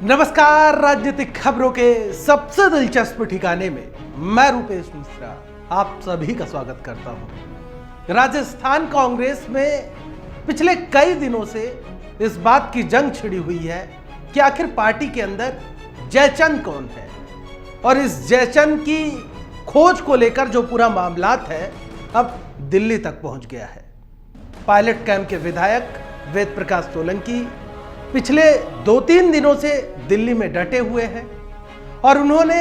नमस्कार। राजनीतिक खबरों के सबसे दिलचस्प ठिकाने में मैं रूपेश मिश्रा आप सभी का स्वागत करता हूं। राजस्थान कांग्रेस में पिछले कई दिनों से इस बात की जंग छिड़ी हुई है कि आखिर पार्टी के अंदर जयचंद कौन है, और इस जयचंद की खोज को लेकर जो पूरा मामलात है अब दिल्ली तक पहुंच गया है। पायलट कैंप के विधायक वेद प्रकाश सोलंकी पिछले 2-3 दिनों से दिल्ली में डटे हुए हैं और उन्होंने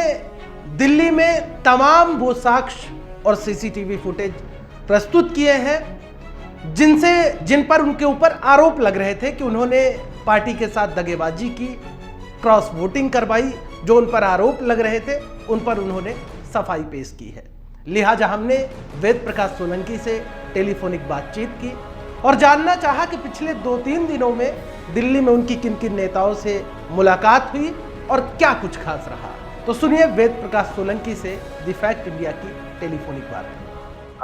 दिल्ली में तमाम वो साक्ष्य और सीसीटीवी फुटेज प्रस्तुत किए हैं जिन पर उनके ऊपर आरोप लग रहे थे कि उन्होंने पार्टी के साथ दगेबाजी की, क्रॉस वोटिंग करवाई। जो उन पर आरोप लग रहे थे उन पर उन्होंने सफाई पेश की है। लिहाजा हमने वेद प्रकाश सोलंकी से टेलीफोनिक बातचीत की और जानना चाहा कि पिछले 2-3 दिनों में दिल्ली में उनकी किन किन नेताओं से मुलाकात हुई और क्या कुछ खास रहा। तो सुनिए वेद प्रकाश सोलंकी से द फैक्ट इंडिया की टेलीफोनिक बात।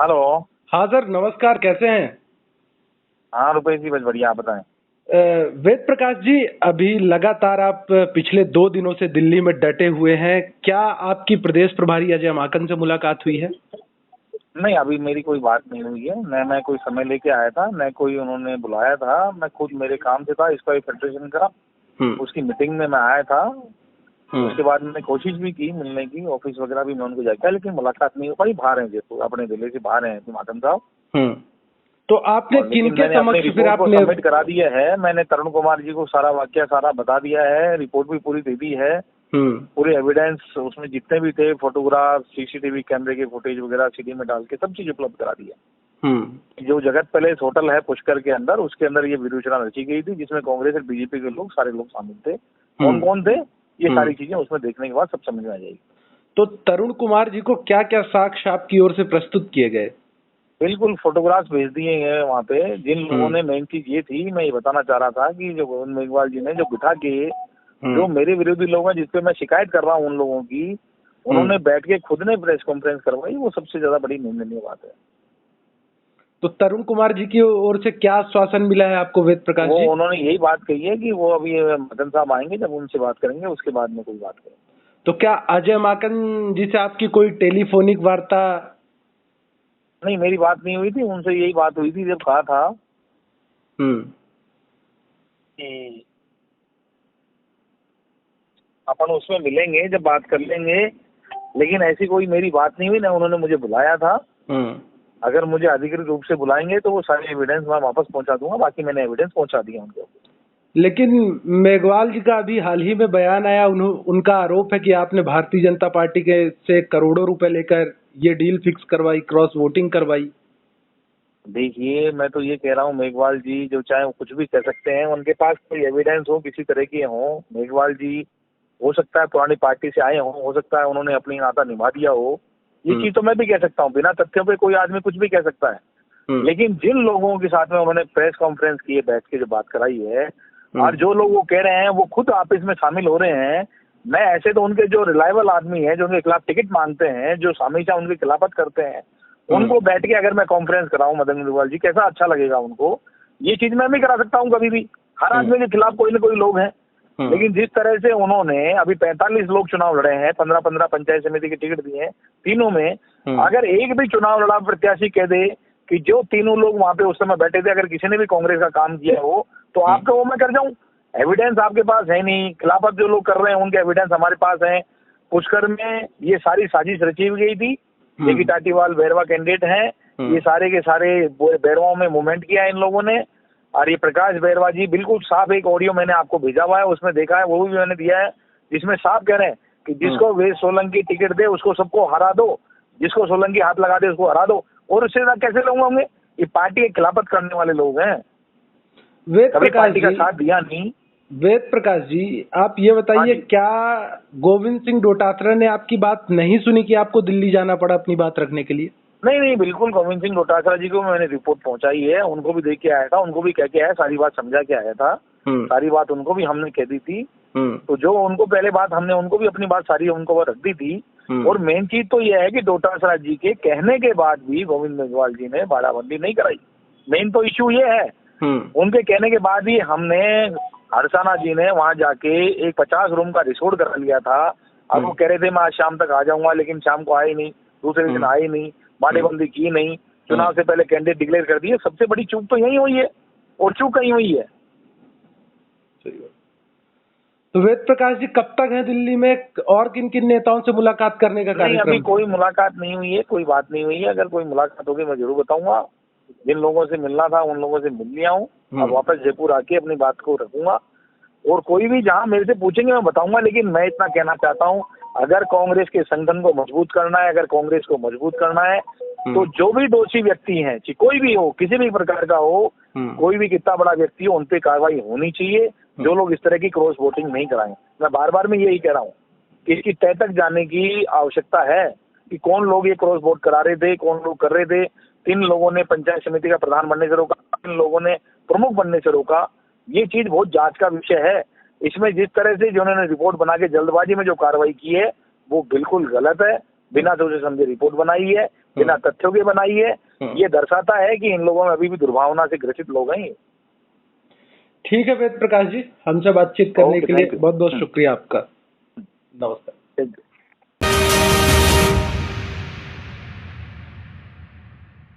हेलो। हाँ सर, नमस्कार। कैसे हैं? हाँ रुपेश जी, बस बढ़िया, आप बताएं। वेद प्रकाश जी, अभी लगातार आप पिछले 2 दिनों से दिल्ली में डटे हुए हैं। क्या आपकी प्रदेश प्रभारी अजय माकन से मुलाकात हुई है? नहीं, अभी मेरी कोई बात नहीं हुई है। न मैं कोई समय लेके आया था, न कोई उन्होंने बुलाया था। मैं खुद मेरे काम से था इसका फेडरेशन का, उसकी मीटिंग में मैं आया था। उसके बाद मैंने कोशिश भी की मिलने की, ऑफिस वगैरह भी मैं उनको जाकर, लेकिन मुलाकात नहीं हो पाई। बाहर हैं जैसे अपने दिल्ली से बाहर हैं माकन साहब। तो आपने किनके समक्ष फिर आपने सबमिट करा दिया है। मैंने तरुण कुमार जी को सारा वाक्य सारा बता दिया है, रिपोर्ट भी पूरी दे दी है। पूरे एविडेंस उसमें जितने भी थे, फोटोग्राफ, सीसीटीवी कैमरे के फुटेज वगैरह सीडी में डाल के सब चीज उपलब्ध करा दिया। जो जगत पैलेस होटल है पुष्कर के अंदर, उसके अंदर ये विरोचना रची गई थी जिसमें कांग्रेस और बीजेपी के लोग सारे लोग शामिल थे। कौन कौन थे ये सारी चीजें उसमें देखने के बाद सब समझ में आ जाएगी। तो तरुण कुमार जी को क्या क्या साक्ष्य आपकी ओर से प्रस्तुत किए गए? बिल्कुल फोटोग्राफ्स भेज दिए हैं वहाँ पे। जिन लोगों ने, मेन चीज ये थी, मैं ये बताना चाह रहा था कि जो गोविंद मेघवाल जी ने जो बिठा के जो मेरे विरोधी लोग हैं जिसपे मैं शिकायत कर रहा हूँ उन लोगों की, उन्होंने बैठ के खुद ने प्रेस कॉन्फ्रेंस करवाई। वो सबसे ज्यादा बड़ी निंदनीय बात है। तो तरुण कुमार जी की ओर से क्या आश्वासन मिला है आपको वेद प्रकाश जी? उन्होंने यही बात कही है कि वो अभी मदन साहब आएंगे, जब उनसे बात करेंगे उसके बाद में कोई बात करेंगे। तो क्या अजय माकन जी से आपकी कोई टेलीफोनिक वार्ता? नहीं, मेरी बात नहीं हुई थी उनसे। यही बात हुई थी जब कहा था कि अपन उसमें मिलेंगे, जब बात कर लेंगे, लेकिन ऐसी कोई मेरी बात नहीं हुई। ना उन्होंने मुझे बुलाया था। अगर मुझे अधिकृत रूप से बुलाएंगे तो वो सारे एविडेंस मैं वापस पहुंचा दूंगा। बाकी मैंने एविडेंस पहुंचा दिया उनको। लेकिन मेघवाल जी का अभी हाल ही में बयान आया, उनका आरोप है कि आपने भारतीय जनता पार्टी के से करोड़ों रुपए लेकर ये डील फिक्स करवाई, क्रॉस वोटिंग करवाई। देखिए, मैं तो ये कह रहा हूँ, मेघवाल जी जो चाहे वो कुछ भी कह सकते हैं, उनके पास कोई एविडेंस हो किसी तरह के हो। मेघवाल जी हो सकता है पुरानी पार्टी से आए हो सकता है उन्होंने अपनी नाता निभा दिया हो। ये चीज तो मैं भी कह सकता हूँ। बिना तथ्यों पे कोई आदमी कुछ भी कह सकता है। लेकिन जिन लोगों के साथ में उन्होंने प्रेस कॉन्फ्रेंस की है, बैठ के जो बात कराई है, और जो लोग वो कह रहे हैं वो खुद आपस में शामिल हो रहे हैं। मैं ऐसे तो उनके जो रिलायबल आदमी है, जो उनके खिलाफ टिकट मांगते हैं, जो हमेशा उनकी खिलाफत करते हैं, उनको बैठ के अगर मैं कॉन्फ्रेंस कराऊं मदन मेघवाल जी, कैसा अच्छा लगेगा उनको? ये चीज मैं भी करा सकता हूँ कभी भी। हर आदमी के खिलाफ कोई ना कोई लोग हैं। लेकिन जिस तरह से उन्होंने अभी 45 लोग चुनाव लड़े हैं, 15-15 पंचायत समिति के टिकट दिए हैं तीनों में, अगर एक भी चुनाव लड़ा प्रत्याशी कह दे कि जो तीनों लोग वहां पे उस समय बैठे थे, अगर किसी ने भी कांग्रेस का काम किया हो तो आपका वो मैं कर जाऊं। एविडेंस आपके पास है नहीं। खिलाफत जो लोग कर रहे हैं उनके एविडेंस हमारे पास है। पुष्कर में ये सारी साजिश रची गई थी। जेकी टाटीवाल बैरवा कैंडिडेट हैं, ये सारे के सारे बैरवाओं में मूवमेंट किया इन लोगों ने। और ये प्रकाश बैरवा जी, बिल्कुल साफ एक ऑडियो मैंने आपको भेजा हुआ है, उसमें देखा है, वो भी मैंने दिया है, जिसमें साफ कह रहे हैं कि जिसको वेद सोलंकी टिकट दे उसको सबको हरा दो, जिसको सोलंकी हाथ लगा दे उसको हरा दो। और उससे कैसे लोग होंगे? ये पार्टी की खिलाफत करने वाले लोग हैं। कभी पार्टी का साथ दिया नहीं। वेद प्रकाश जी, आप ये बताइए, क्या गोविंद सिंह डोटासरा ने आपकी बात नहीं सुनी कि आपको दिल्ली जाना पड़ा अपनी बात रखने के लिए? नहीं, बिल्कुल। गोविंद सिंह डोटासरा जी को मैंने रिपोर्ट पहुंचाई है, उनको भी देख के आया था, उनको भी कह के आया, सारी बात समझा के आया था। सारी बात उनको भी हमने कह दी थी। तो जो उनको पहले बात हमने उनको भी अपनी बात सारी उनको रख दी थी। और मेन चीज तो यह है कि डोटासरा जी के कहने के बाद भी गोविंद मेघवाल जी ने बाड़ाबंदी नहीं कराई। मेन तो इश्यू ये है। उनके कहने के बाद ही हमने हरसाना जी ने वहां जाके एक 50 रूम का रिसोर्ट करा लिया था। अब वो कह रहे थे मैं आज शाम तक आ जाऊंगा, लेकिन शाम को आए नहीं, दूसरे दिन आए नहीं, बाड़ेबंदी की नहीं, चुनाव से पहले कैंडिडेट डिक्लेयर कर दिए। सबसे बड़ी चूक तो यही हुई है, और चूक कहीं हुई है। तो वेद प्रकाश जी कब तक हैं दिल्ली में, और किन किन नेताओं से मुलाकात करने का नहीं, कार्यक्रम? अभी कोई मुलाकात नहीं हुई है, कोई बात नहीं हुई है। अगर कोई मुलाकात होगी मैं जरूर बताऊंगा। जिन लोगों से मिलना था उन लोगों से मिल लिया हूँ। अब वापस जयपुर आके अपनी बात को रखूंगा, और कोई भी जहां मेरे से पूछेंगे मैं बताऊंगा। लेकिन मैं इतना कहना चाहता हूं, अगर कांग्रेस के संगठन को मजबूत करना है, अगर कांग्रेस को मजबूत करना है, तो जो भी दोषी व्यक्ति हैं, कोई भी हो, किसी भी प्रकार का हो, कोई भी कितना बड़ा व्यक्ति हो, उन पे कार्रवाई होनी चाहिए। जो लोग इस तरह की क्रॉस वोटिंग नहीं कराएं। मैं बार बार में यही कह रहा हूँ कि इसकी तय तक जाने की आवश्यकता है कि कौन लोग ये क्रॉस वोट करा रहे थे, कौन लोग कर रहे थे। 3 लोगों ने पंचायत समिति का प्रधान बनने से रोका, 3 लोगों ने प्रमुख बनने से रोका। ये चीज बहुत जांच का विषय है। इसमें जिस तरह से जिन्होंने रिपोर्ट बना के जल्दबाजी में जो कार्रवाई की है वो बिल्कुल गलत है। बिना सोचे समझे रिपोर्ट बनाई है, बिना तथ्यों के बनाई है। ये दर्शाता है कि इन लोगों में अभी भी दुर्भावना से ग्रसित लोग हैं। ठीक है वेद प्रकाश जी, हमसे बातचीत करने के लिए बहुत बहुत शुक्रिया आपका। नमस्कार।